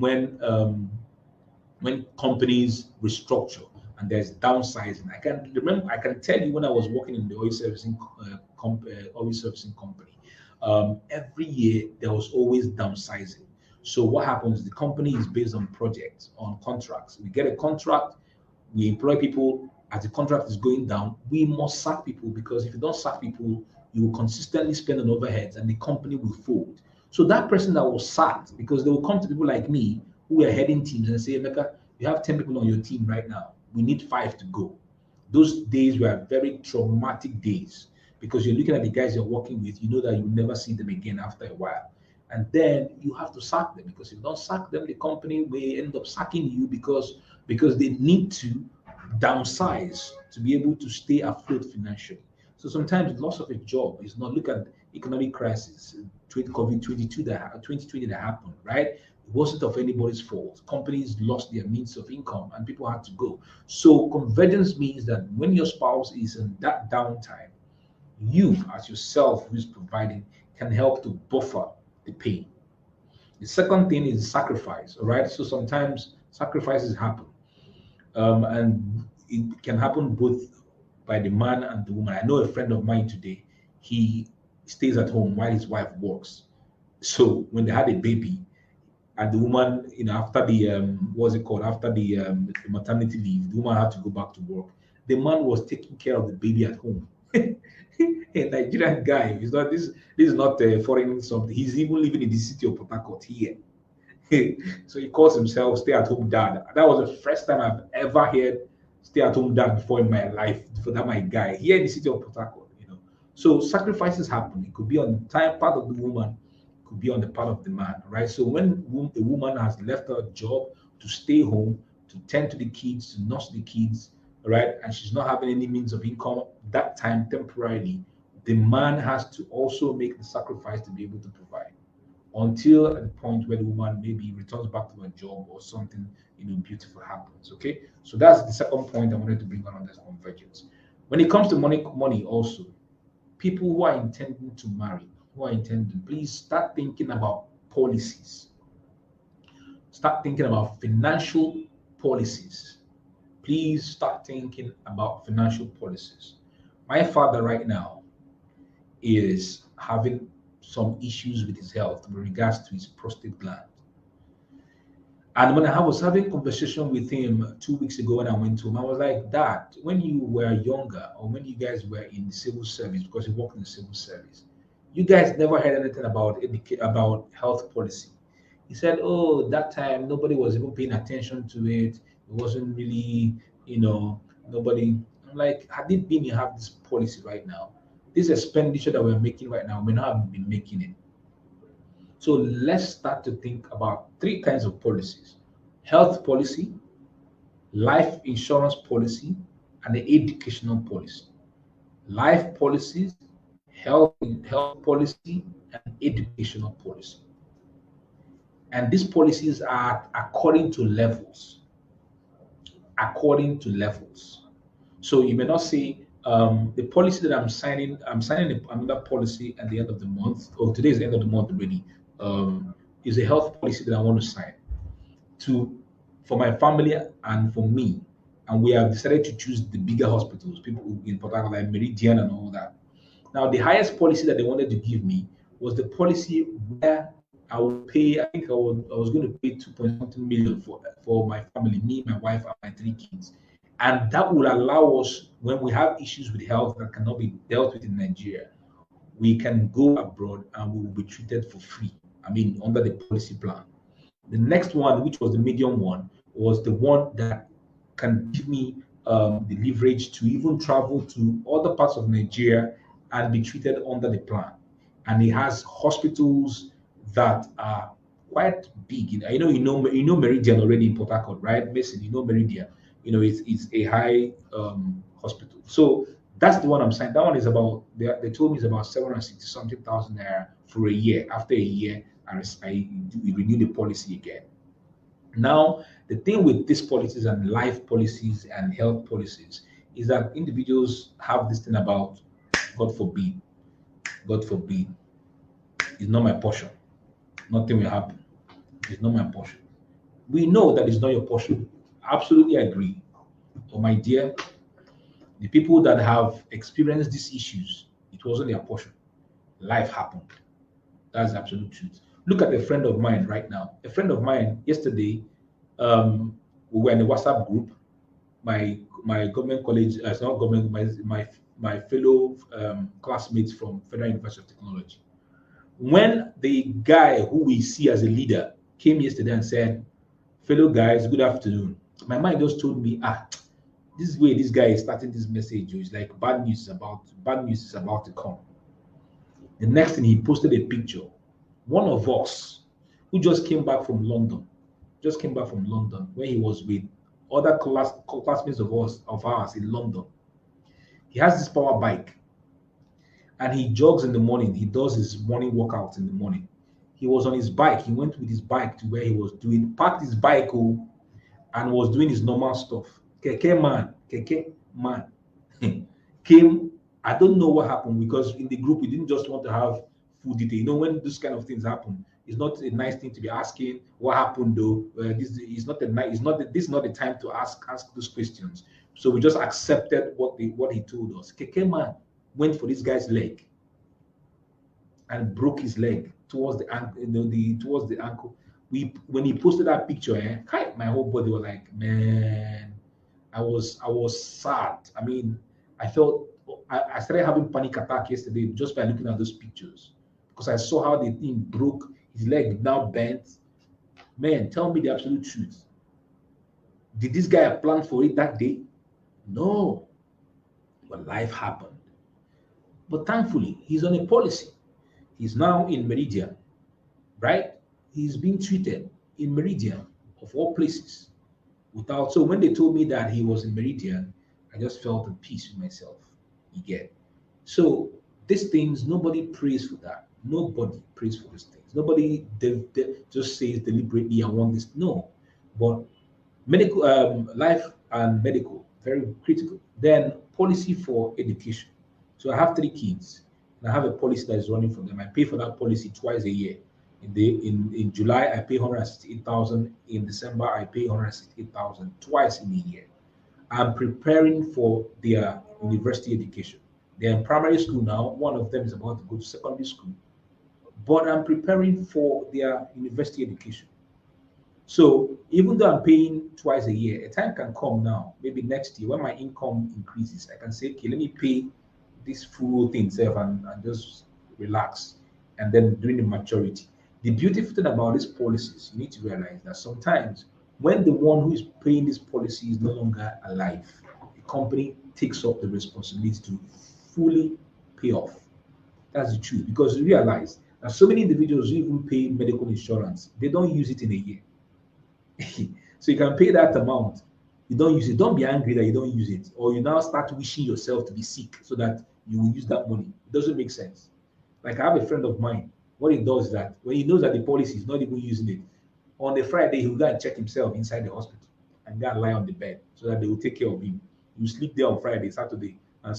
companies restructure and there's downsizing. I can tell you, when I was working in the oil servicing company, every year there was always downsizing. So what happens? The company is based on projects, on contracts. We get a contract, we employ people. As the contract is going down, we must sack people, because if you don't sack people, you will consistently spend on overheads and the company will fold. So that person that was sacked, because they will come to people like me who are heading teams and say, Emeka, you have 10 people on your team right now. We need 5 to go. Those days were very traumatic days, because you're looking at the guys you're working with, you know that you'll never see them again after a while. And then you have to sack them, because if you don't sack them, the company may end up sacking you because they need to downsize to be able to stay afloat financially. So sometimes loss of a job is not. Look at economic crisis, COVID-22 2020 that happened, right? It wasn't of anybody's fault. Companies lost their means of income and people had to go. So convergence means that when your spouse is in that downtime, you as yourself who's providing can help to buffer the pain. The second thing is sacrifice, all right? So sometimes sacrifices happen. And it can happen both by the man and the woman. I know a friend of mine today, he stays at home while his wife works. So when they had a baby, and the woman, after the what's it called, after the maternity leave, the woman had to go back to work. The man was taking care of the baby at home. A Nigerian guy. He's not this. This is not a foreign something. He's even living in the city of Port Harcourt here. So he calls himself stay-at-home dad. That was the first time I've ever heard stay-at-home dad before in my life. For that, my guy here in the city of Port Harcourt. So sacrifices happen. It could be on the time part of the woman, it could be on the part of the man, right? So when a woman has left her job to stay home, to tend to the kids, to nurse the kids, right, and she's not having any means of income that time temporarily, the man has to also make the sacrifice to be able to provide, until at the point where the woman maybe returns back to her job or something beautiful happens. Okay, so that's the second point I wanted to bring on this convergence. When it comes to money also, people who are intending to marry, please start thinking about policies. Start thinking about financial policies. Please start thinking about financial policies. My father right now is having some issues with his health with regards to his prostate gland. And when I was having a conversation with him 2 weeks ago when I went to him, I was like, Dad, when you were younger, or when you guys were in the civil service, because you work in the civil service, you guys never heard anything about health policy. He said, oh, that time nobody was even paying attention to it. It wasn't really, nobody. I'm like, had it been you have this policy right now, this expenditure that we're making right now, we may not have been making it. So let's start to think about 3 kinds of policies: health policy, life insurance policy, and the educational policy. Life policies, health policy, and educational policy. And these policies are according to levels. So you may not say, the policy that I'm signing another policy at the end of the month, or today is the end of the month already, is a health policy that I want to sign for my family and for me. And we have decided to choose the bigger hospitals, people in Port Harcourt, like Meridian and all that. Now, the highest policy that they wanted to give me was the policy where I would pay, I think I was going to pay 2 million for my family, me, my wife, and my 3 kids. And that would allow us, when we have issues with health that cannot be dealt with in Nigeria, we can go abroad and we will be treated for free. Under the policy plan. The next one, which was the medium one, was the one that can give me the leverage to even travel to other parts of Nigeria and be treated under the plan. And he has hospitals that are quite big. You know Meridian already in Port Harcourt, right? Mason, you know Meridian. It's a high hospital. So that's the one I'm saying. That one is about they told me it's about 760 something thousand naira for a year. After a year, I renew the policy again. Now, the thing with these policies and life policies and health policies is that individuals have this thing about God forbid, God forbid, it's not my portion. Nothing will happen. It's not my portion. We know that it's not your portion. Absolutely agree. But my dear, the people that have experienced these issues, it wasn't their portion. Life happened. That's the absolute truth. Look at a friend of mine right now. A friend of mine yesterday, we were in a WhatsApp group. My government college, it's not government, my fellow classmates from Federal University of Technology. When the guy who we see as a leader came yesterday and said, "Fellow guys, good afternoon," my mind just told me, this way this guy is starting this message is like bad news is about to come. The next thing, he posted a picture. One of us who just came back from London, when he was with other classmates of ours in London. He has this power bike and he jogs in the morning. He does his morning workouts in the morning. He was on his bike. He went with his bike to where he was parked his bike and was doing his normal stuff. Keke man came. I don't know what happened because in the group we didn't just want to have full detail. When this kind of things happen, it's not a nice thing to be asking what happened though. This is not the time to ask those questions. So we just accepted what he told us. Keke man went for this guy's leg and broke his leg towards the ankle. When he posted that picture, my whole body was like, man, I was sad. I mean, I felt I started having panic attack yesterday just by looking at those pictures because I saw how the thing broke his leg, now bent. Man, tell me the absolute truth. Did this guy plan for it that day? No, but life happened. But thankfully, he's on a policy. He's now in Meridian, right? He's being treated in Meridian, of all places. So when they told me that he was in Meridian, I just felt at peace with myself. You get. So these things, nobody prays for that. Nobody prays for these things. Nobody just says deliberately, I want this. No. But medical, life and medical, very critical. Then policy for education. So I have 3 kids, and I have a policy that is running for them. I pay for that policy twice a year. In July, I pay 168,000. In December, I pay 168,000 twice in a year. I'm preparing for their university education. They're in primary school now. One of them is about to go to secondary school. But I'm preparing for their university education. So even though I'm paying twice a year, a time can come now, maybe next year when my income increases, I can say, okay, let me pay this full thing itself and just relax. And then during the maturity. The beautiful thing about these policies, you need to realize that sometimes when the one who is paying this policy is no longer alive, the company takes up the responsibility to fully pay off. That's the truth. Because you realize that so many individuals who even pay medical insurance, they don't use it in a year. So you can pay that amount, you don't use it. Don't be angry that you don't use it, or you now start wishing yourself to be sick so that you will use that money. It doesn't make sense. Like I have a friend of mine, what he does is that when he knows that the policy is not even using it, on a Friday he will go and check himself inside the hospital and go and lie on the bed so that they will take care of him. He will sleep there on Friday, Saturday, and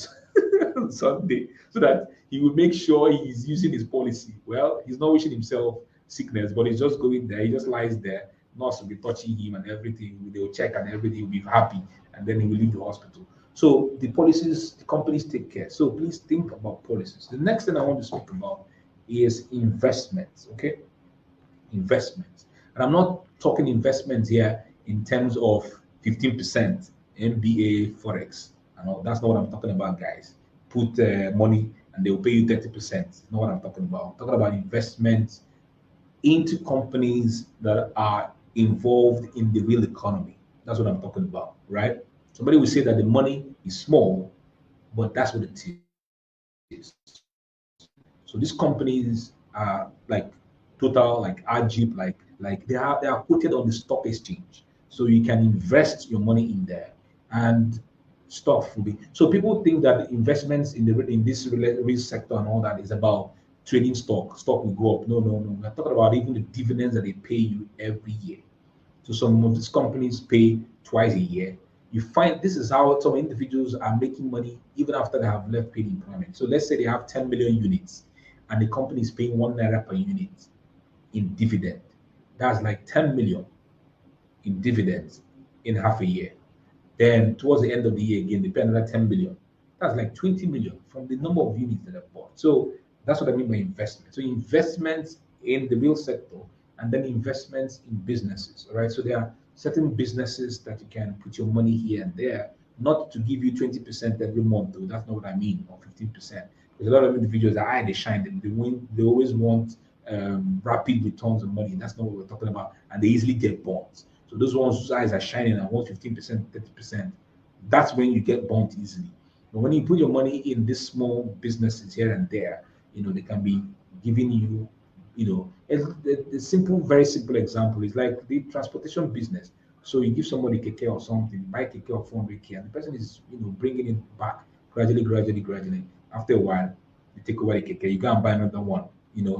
Sunday, so that he will make sure he's using his policy. Well, he's not wishing himself sickness, but he's just going there. He just lies there. Nurse will be touching him and everything. They will check and everything. Will be happy, and then he will leave the hospital. So the policies, the companies take care. So please think about policies. The next thing I want to speak about is investments. Okay, investments, and I'm not talking investments here in terms of 15% MBA forex. And all. That's not what I'm talking about, guys. Put money and they will pay you 30%. Not what I'm talking about. I'm talking about investments into companies that are involved in the real economy. That's what I'm talking about, right? Somebody will say that the money is small, but that's what it is. So these companies are like total, like Ajib, like they are quoted on the stock exchange. So you can invest your money in there, and stuff will be. So people think that investments in this real sector and all that is about trading stock. Stock will go up. No, no, no. We're talking about even the dividends that they pay you every year. So some of these companies pay twice a year. You find this is how some individuals are making money even after they have left paid employment. So let's say they have 10 million units and the company is paying 1 naira per unit in dividend. That's like 10 million in dividends in half a year. Then towards the end of the year again, they pay another 10 million. That's like 20 million from the number of units that are bought. So that's what I mean by investment. So investments in the real sector and then investments in businesses. All right. So there are certain businesses that you can put your money here and there, not to give you 20% every month, though. That's not what I mean, or 15%. There's a lot of individuals that they shine, they win, they always want rapid returns of money. That's not what we're talking about. And they easily get bonds. So those ones whose eyes are shining and want 15%, 30%, that's when you get bumped easily. But when you put your money in these small businesses here and there, they can be giving you, a simple, very simple example is like the transportation business. So you give somebody keke or something, buy keke of 400K, and the person is, bringing it back gradually, gradually, gradually. After a while, you take over the keke, you go and buy another one,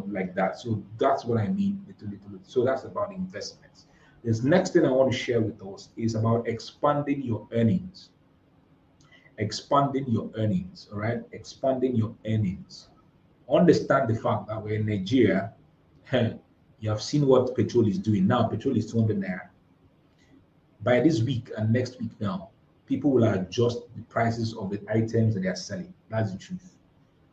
like that. So that's what I mean, little, little, little. So that's about investments. This next thing I want to share with us is about expanding your earnings. Expanding your earnings, all right? Expanding your earnings. Understand the fact that we're in Nigeria. You have seen what petrol is doing. Now, petrol is 200 naira. By this week and next week now, people will adjust the prices of the items that they are selling. That's the truth.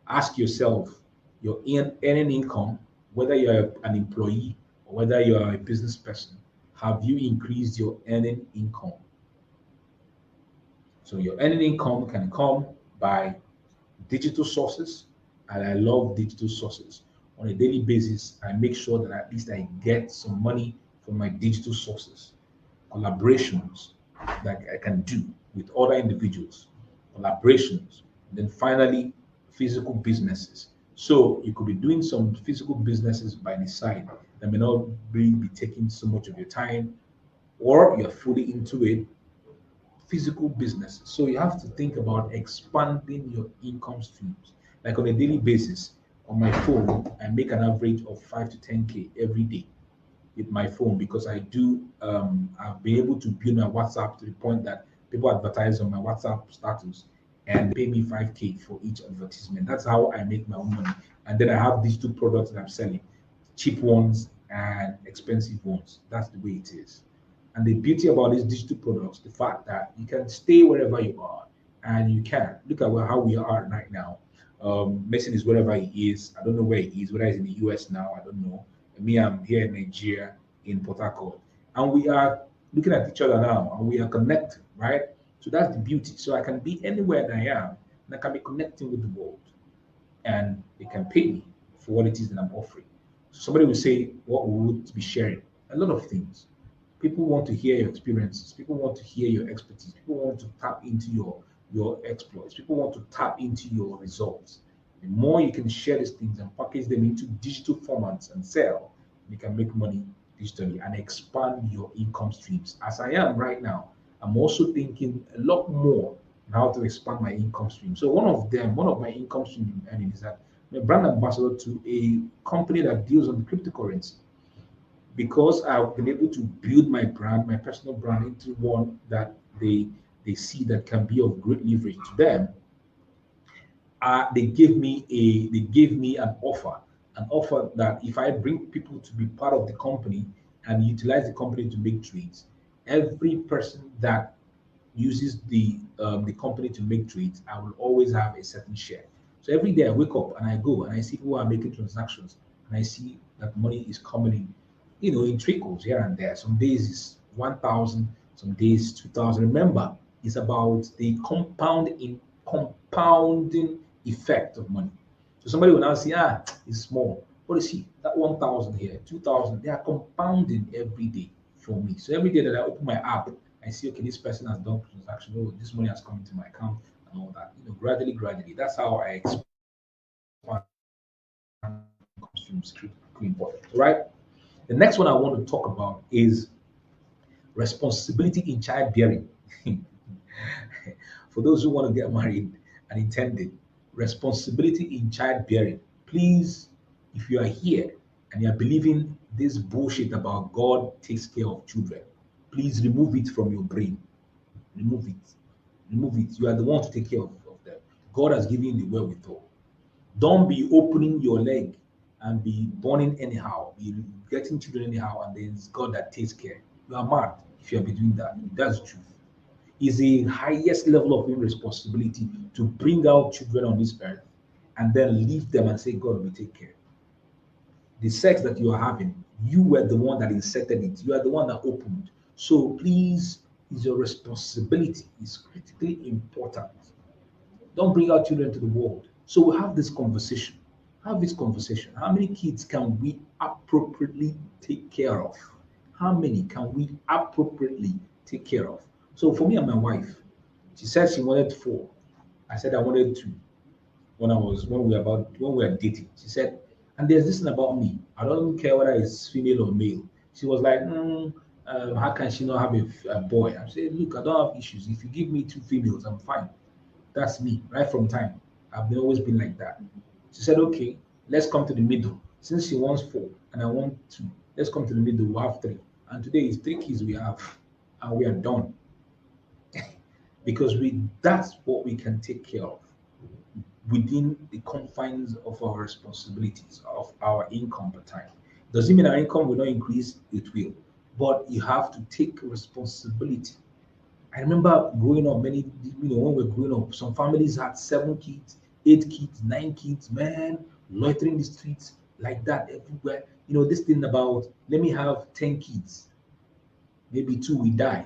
Ask yourself your earning income, whether you're an employee or whether you're a business person, have you increased your earning income? So your earning income can come by digital sources, and I love digital sources. On a daily basis, I make sure that at least I get some money from my digital sources, collaborations that I can do with other individuals, collaborations, and then finally, physical businesses. So you could be doing some physical businesses by the side that may not really be taking so much of your time, or you're fully into it, physical business. So you have to think about expanding your income streams. Like on a daily basis, on my phone, I make an average of 5 to 10K every day with my phone because I've been able to build my WhatsApp to the point that people advertise on my WhatsApp status and they pay me 5K for each advertisement. That's how I make my own money. And then I have these two products that I'm selling, cheap ones and expensive ones. That's the way it is. And the beauty about these digital products, the fact that you can stay wherever you are, and you can look at how we are right now. Mason is wherever he is. I don't know where he is, whether he's in the US now. I don't know. Me, I'm here in Nigeria, in Port Harcourt, and we are looking at each other now, and we are connected, right? So that's the beauty. So I can be anywhere that I am, and I can be connecting with the world, and they can pay me for what it is that I'm offering. So somebody will say, what would be sharing? A lot of things. People want to hear your experiences. People want to hear your expertise. People want to tap into your exploits. People want to tap into your results. The more you can share these things and package them into digital formats and sell, you can make money digitally and expand your income streams. As I am right now, I'm also thinking a lot more on how to expand my income stream. So one of my income stream earnings is that I'm a brand ambassador to a company that deals on the cryptocurrency, because I've been able to build my brand, my personal brand, into one that they see that can be of great leverage to them. They gave me an offer that if I bring people to be part of the company and utilize the company to make trades, every person that uses the company to make trades, I will always have a certain share. So every day I wake up and I go and I see who are making transactions and I see that money is coming in, in trickles here and there. Some days it's 1,000, some days 2,000. Remember, it's about the compounding effect of money. So somebody will now say, it's small. But you see, that 1,000 here, 2,000, they are compounding every day for me. So every day that I open my app I see, okay, this person has done transaction. Oh, this money has come into my account and all that. Gradually, gradually. That's how I expand income streams. Critical important, right? The next one I want to talk about is responsibility in childbearing. For those who want to get married and intended, responsibility in childbearing. Please, if you are here and you are believing this bullshit about God takes care of children, please remove it from your brain. Remove it. Remove it. You are the one to take care of them. God has given you the wherewithal. Don't be opening your leg and be burning anyhow, be getting children anyhow, and then it's God that takes care. You are mad if you are doing that. That's the truth. Is the highest level of responsibility to bring out children on this earth and then leave them and say, God will take care. The sex that you are having, you were the one that inserted it, you are the one that opened. So please, is your responsibility, is critically important. Don't bring our children to the world. So we have this conversation. Have this conversation. How many kids can we appropriately take care of? How many can we appropriately take care of? So for me and my wife, she said she wanted four. I said I wanted two. When we were dating, she said, and there's this thing about me. I don't care whether it's female or male. She was like, how can she not have a boy? I said, look, I don't have issues. If you give me two females, I'm fine. That's me, right from time. Always been like that. She said, okay, let's come to the middle. Since she wants four and I want two, let's come to the middle. We'll have three. And today is three kids we have, and we are done. Because that's what we can take care of within the confines of our responsibilities, of our income per time. Doesn't mean our income will not increase, it will. But you have to take responsibility. I remember growing up, when we were growing up, some families had 7 kids, 8 kids, 9 kids, man, loitering the streets like that everywhere. This thing about let me have 10 kids, maybe two will die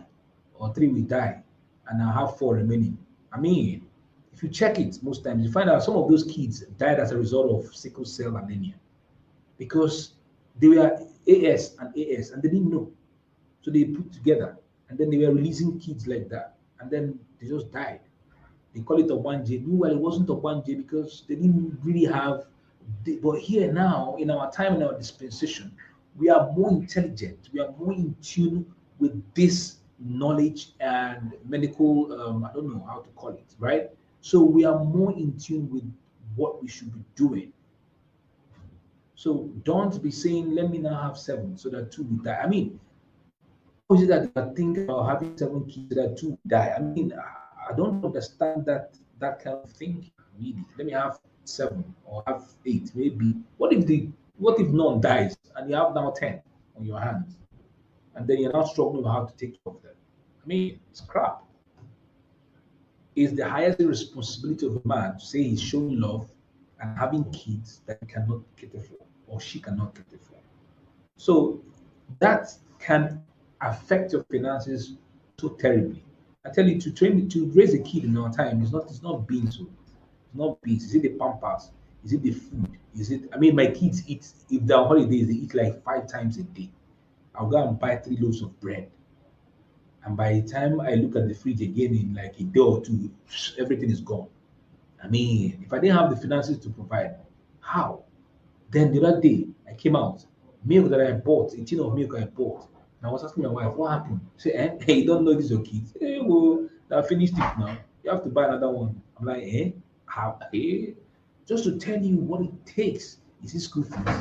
or three will die, and I have four remaining. I mean, if you check it, most times you find out some of those kids died as a result of sickle cell anemia because they were AS and AS and they didn't know. So they put together and then they were releasing kids like that. And then they just died. They call it a 1J. Meanwhile, it wasn't a 1J because they didn't really have. But here now, in our time, in our dispensation, we are more intelligent. We are more in tune with this knowledge and medical, I don't know how to call it, right? So we are more in tune with what we should be doing. So don't be saying, let me now have 7 so that 2 will die. I mean, how is it that you think about having 7 kids so that 2 will die? I mean, I don't understand that kind of thinking. Really, let me have 7 or have 8, maybe. What if none dies and you have now 10 on your hands, and then you're now struggling with how to take care of them? I mean, it's crap. It's the highest responsibility of a man to say he's showing love and having kids that he cannot cater for or she cannot cater for. So that can affect your finances so terribly. I tell you, to raise a kid in our time is not beans. It's not beans. Is it the pampers? Is it the food? Is it? I mean, my kids eat, if they're on holidays, they eat like 5 times a day. I'll go and buy 3 loaves of bread. And by the time I look at the fridge again in like a day or two, everything is gone. I mean, if I didn't have the finances to provide, how? Then the other day, I came out, milk that I bought, a tin of milk I bought. And I was asking my wife, what happened? She said, hey, you don't know this is your kids. Hey, well, I finished it now. You have to buy another one. I'm like, how? Just to tell you what it takes. Is it school fees?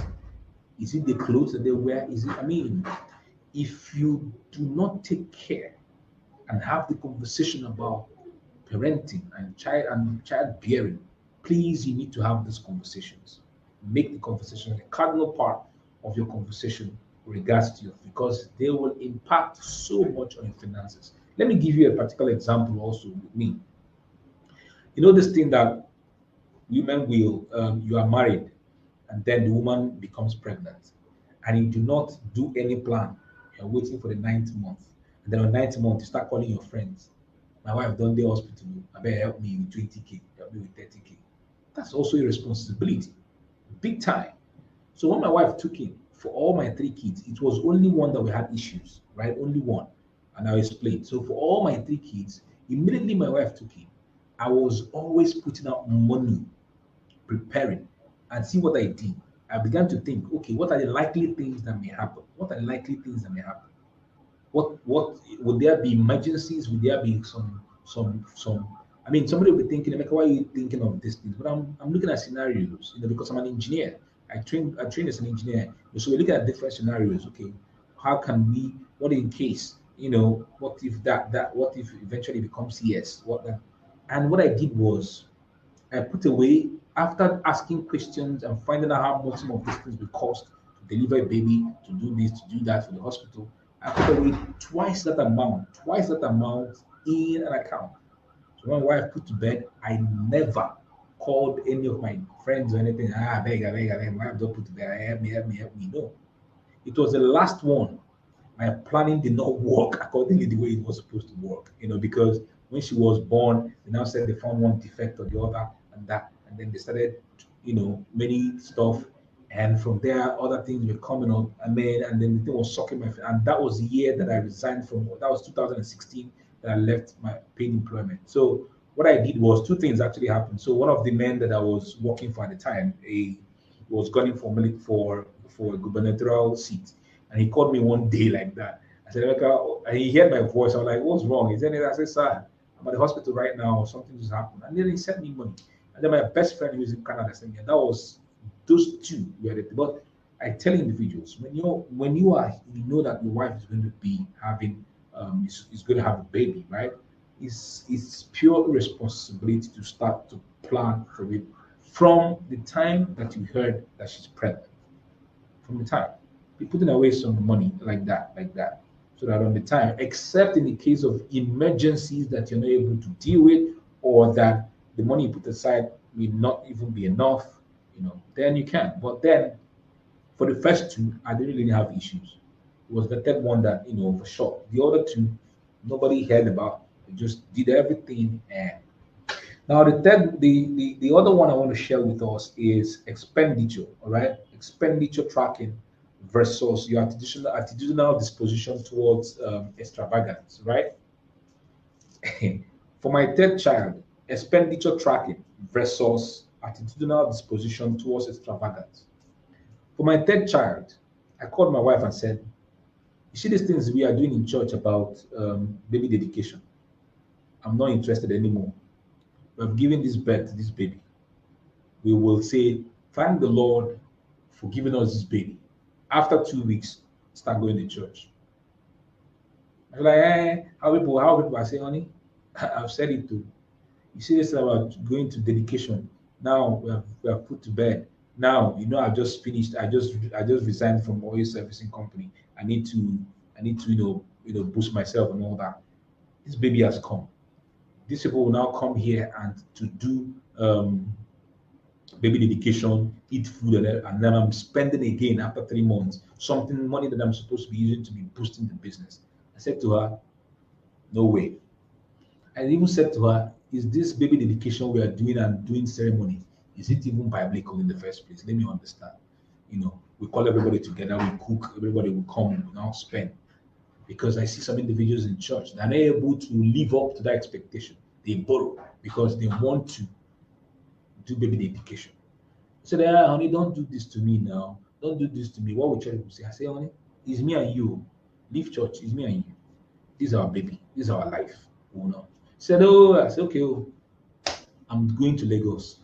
Is it the clothes that they wear? I mean, if you do not take care and have the conversation about parenting and childbearing, please, you need to have these conversations. Make the conversation a cardinal part of your conversation with regards to you because they will impact so much on your finances. Let me give you a particular example also with me. This thing that women will, you are married and then the woman becomes pregnant and you do not do any plan. You're waiting for the 9th month. And then on 9th month, you start calling your friends. My wife done the hospital. I better help me with 20K, help me with 30K. That's also a responsibility, big time. So when my wife took in for all my 3 kids, it was only one that we had issues, right? Only one. And I'll explain. So for all my three kids, immediately my wife took it, I was always putting out money, preparing, and see what I did. I began to think, okay, what are the likely things that may happen? What are the likely things that may happen? What would there be emergencies? Would there be some? I mean, somebody will be thinking, Emeka, why are you thinking of these things? But I'm looking at scenarios, because I'm an engineer. I train as an engineer. So we're looking at different scenarios. Okay, how can we? What in case? What if that? What if eventually becomes yes? What then? And what I did was I put away after asking questions and finding out how much some of these things will cost to deliver a baby, to do this, to do that for the hospital. I put away twice that amount in an account. So when my wife put to bed, I never called any of my friends or anything. I beg, my wife don't put to bed. Help me, help me. No. It was the last one. My planning did not work accordingly the way it was supposed to work, because when she was born, they now said they found one defect or the other and that, and then they started, many stuff, and from there other things were coming up, and then the thing was sucking my, and that was the year that I resigned from. That was 2016 that I left my paid employment. So what I did was two things actually happened. So one of the men that I was working for at the time, was gunning for a gubernatorial seat, and he called me one day like that. I said, Emeka, and he heard my voice. I was like, what's wrong? He said, I said, sir, I'm at the hospital right now. Something just happened. And then he sent me money. And then my best friend who is in Canada sent me. And that was those two were the, but I tell individuals, when you know that your wife is going to be having is going to have a baby, right? It's pure responsibility to start to plan for it from the time that you heard that she's pregnant. From the time, be putting away some money like that, so that on the time, except in the case of emergencies that you're not able to deal with, or that the money you put aside will not even be enough, then you can. But then for the first two, I didn't really have issues. It was the third one that, for sure. The other two, nobody heard about. They just did everything. And now the other one I want to share with us is expenditure. All right, expenditure tracking versus your attitudinal disposition towards extravagance. Right. For my third child, expenditure tracking versus attitudinal disposition towards extravagance. For my third child, I called my wife and said, "You see these things we are doing in church about baby dedication. I'm not interested anymore. We have given this birth to this baby. We will say, thank the Lord for giving us this baby. After 2 weeks, start going to church." I was like, how people are saying, honey, I've said it too. You see this about going to dedication. Now we have put to bed. Now, I've just finished. I just resigned from oil servicing company. I need to boost myself and all that. This baby has come. These people will now come here and to do baby dedication, eat food, and then I'm spending again after 3 months something money that I'm supposed to be using to be boosting the business. I said to her, no way. I even said to her, is this baby dedication we are doing and doing ceremony, is it even biblical in the first place? Let me understand. We call everybody together, we cook, everybody will come, we now spend. Because I see some individuals in church that are not able to live up to that expectation. They borrow because they want to do baby dedication. So they, honey, don't do this to me now. Don't do this to me. What will church people say? I say, honey, it's me and you. Leave church, it's me and you. This is our baby. This is our life. Oh no. Said, oh, I said, okay, oh, I'm going to Lagos.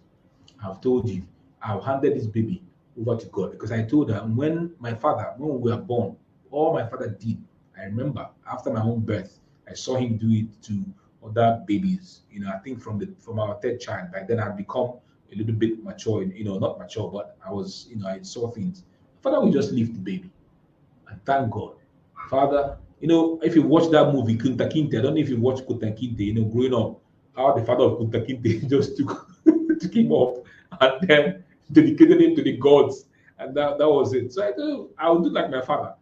I've told you, I've handed this baby over to God because I told her when we were born, all my father did, I remember after my own birth, I saw him do it to other babies. I think from our third child, by then I'd become a little bit mature, not mature, but I saw things. Father will just leave the baby and thank God. Father, if you watch that movie, Kunta Kinte, I don't know if you watch Kunta Kinte, growing up, how the father of Kunta Kinte just took him up and then dedicated him to the gods. And that was it. So I would do like my father.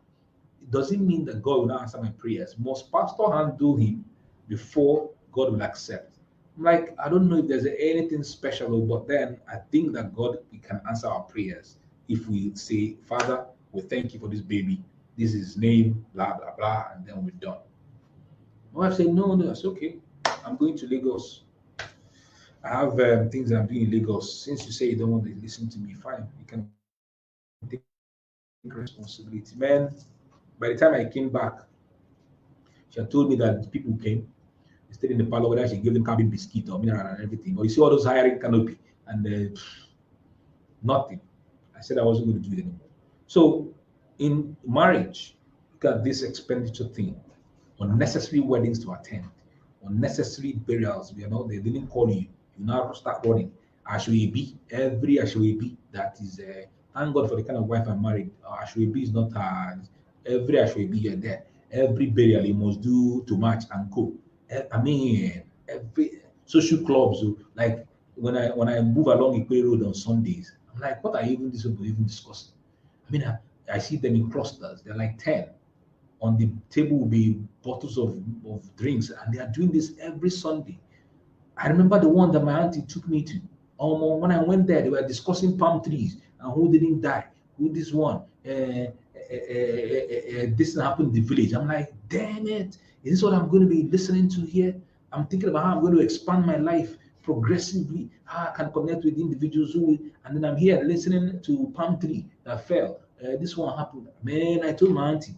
It doesn't mean that God will not answer my prayers. Must pastor handle him before God will accept? I'm like, I don't know if there's anything special, but then I think that God can answer our prayers if we say, Father, we thank you for this baby. This is his name, blah, blah, blah, and then we're done. My wife said, no, no. I said, okay, I'm going to Lagos. I have things I'm doing in Lagos. Since you say you don't want to listen to me, fine. You can take responsibility. Man, by the time I came back, she had told me that people came. They stayed in the parlor, whether she gave them cabin biscuit or mineral and everything. But you see all those hiring canopy and nothing. I said I wasn't going to do it anymore. So in marriage, look at this expenditure thing: unnecessary weddings to attend, unnecessary burials. You know, they didn't call you. You now start running. Ashwebi, every Ashwebi that is, thank God for the kind of wife I married. Ashwebi is not every Ashwebi you're there. Every burial you must do to match and go. I mean, every social clubs, oh, like when I move along Ikwe Road on Sundays, I'm like, what are even these people even discussing? I mean, I see them in clusters. They're like 10. On the table will be bottles of drinks, and they are doing this every Sunday. I remember the one that my auntie took me to. When I went there, they were discussing palm trees and who didn't die, who this one, this happened in the village. I'm like, damn it, is this what I'm going to be listening to here? I'm thinking about how I'm going to expand my life progressively, how I can connect with individuals and then I'm here listening to palm tree that fell. This one happened. Man, I told my auntie,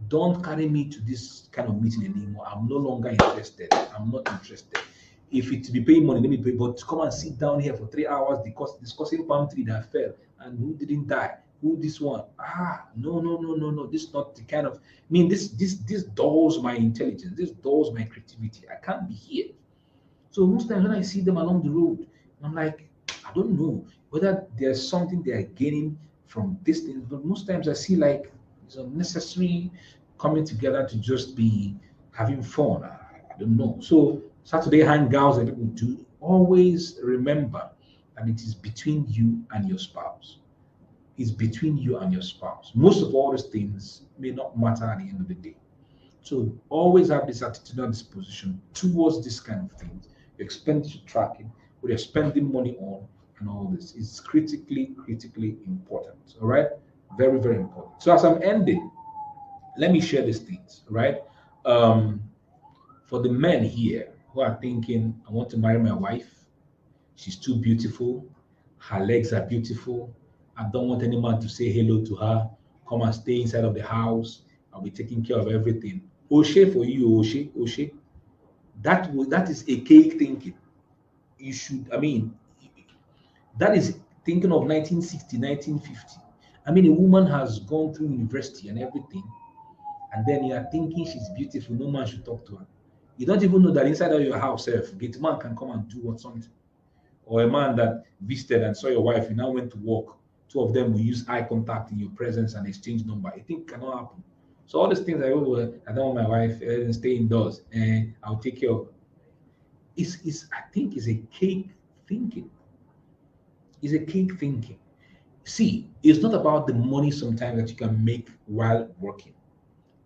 don't carry me to this kind of meeting anymore. I'm no longer interested. I'm not interested. If it's to be paying money, let me pay. But to come and sit down here for 3 hours discussing palm tree that fell and who didn't die, who this one. No, no, no, no, no. This is not the kind of. I mean, this dulls my intelligence. This dulls my creativity. I can't be here. So most times when I see them along the road, I'm like, I don't know whether there's something they are gaining from this thing, but most times I see like it's unnecessary coming together to just be having fun. I don't know. So Saturday hangouts that people do, always remember that it is between you and your spouse. It's between you and your spouse. Most of all these things may not matter at the end of the day. So always have this attitudinal disposition towards this kind of things. Expenditure tracking, what you're spending money on, and all this is critically, critically important. All right, very, very important. So as I'm ending, let me share these things. All right, um, for the men here who are thinking, I want to marry my wife. She's too beautiful. Her legs are beautiful. I don't want any man to say hello to her. Come and stay inside of the house. I'll be taking care of everything. Oshe for you, Oshe, Oshe. That is a cake thinking. You should, I mean, that is thinking of 1960, 1950. I mean, a woman has gone through university and everything, and then you are thinking she's beautiful. No man should talk to her. You don't even know that inside of your house, gate man can come and do what something. Or a man that visited and saw your wife, you now went to work. Two of them will use eye contact in your presence and exchange number. I think cannot happen. So all these things I don't want my wife stay indoors and I'll take care of. Is I think is a cake thinking. Is a cake thinking. See, it's not about the money sometimes that you can make while working.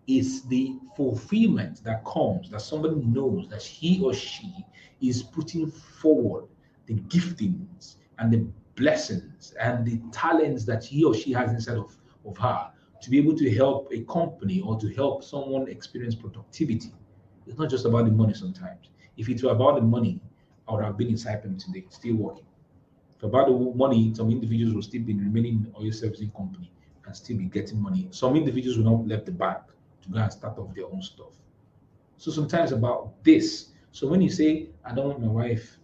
It's the fulfillment that comes that somebody knows that he or she is putting forward the giftings and the blessings and the talents that he or she has inside of her to be able to help a company or to help someone experience productivity. It's not just about the money sometimes. If it were about the money, I would have been in Saipem today, still working. For about the money, some individuals will still be remaining in oil servicing company and still be getting money. Some individuals will not left the bank to go and start off their own stuff. So sometimes about this. So when you say, I don't want my wife,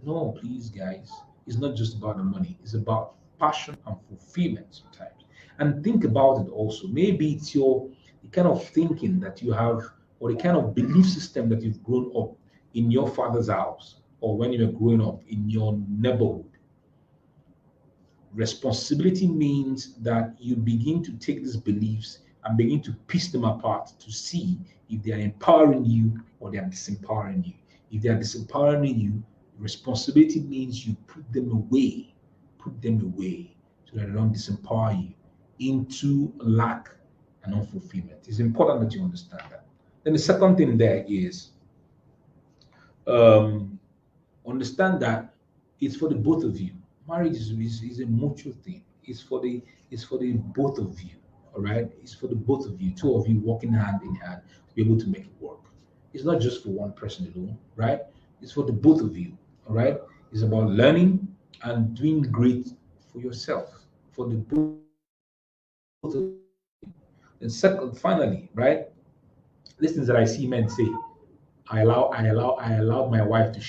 no, please, guys, it's not just about the money. It's about passion and fulfillment sometimes. And think about it also. Maybe it's the kind of thinking that you have or the kind of belief system that you've grown up in your father's house or when you were growing up in your neighborhood. Responsibility means that you begin to take these beliefs and begin to piece them apart to see if they are empowering you or they are disempowering you. If they are disempowering you, responsibility means you put them away so that they don't disempower you into lack and unfulfillment. It's important that you understand that. Then the second thing there is um, understand that it's for the both of you. Marriage is a mutual thing. It's for the both of you. All right. It's for the both of you. Two of you working hand in hand to be able to make it work. It's not just for one person alone, right? It's for the both of you, all right? It's about learning and doing great for yourself, for the both of you. And second, finally, right? These things that I see men say, I allowed my wife to shine.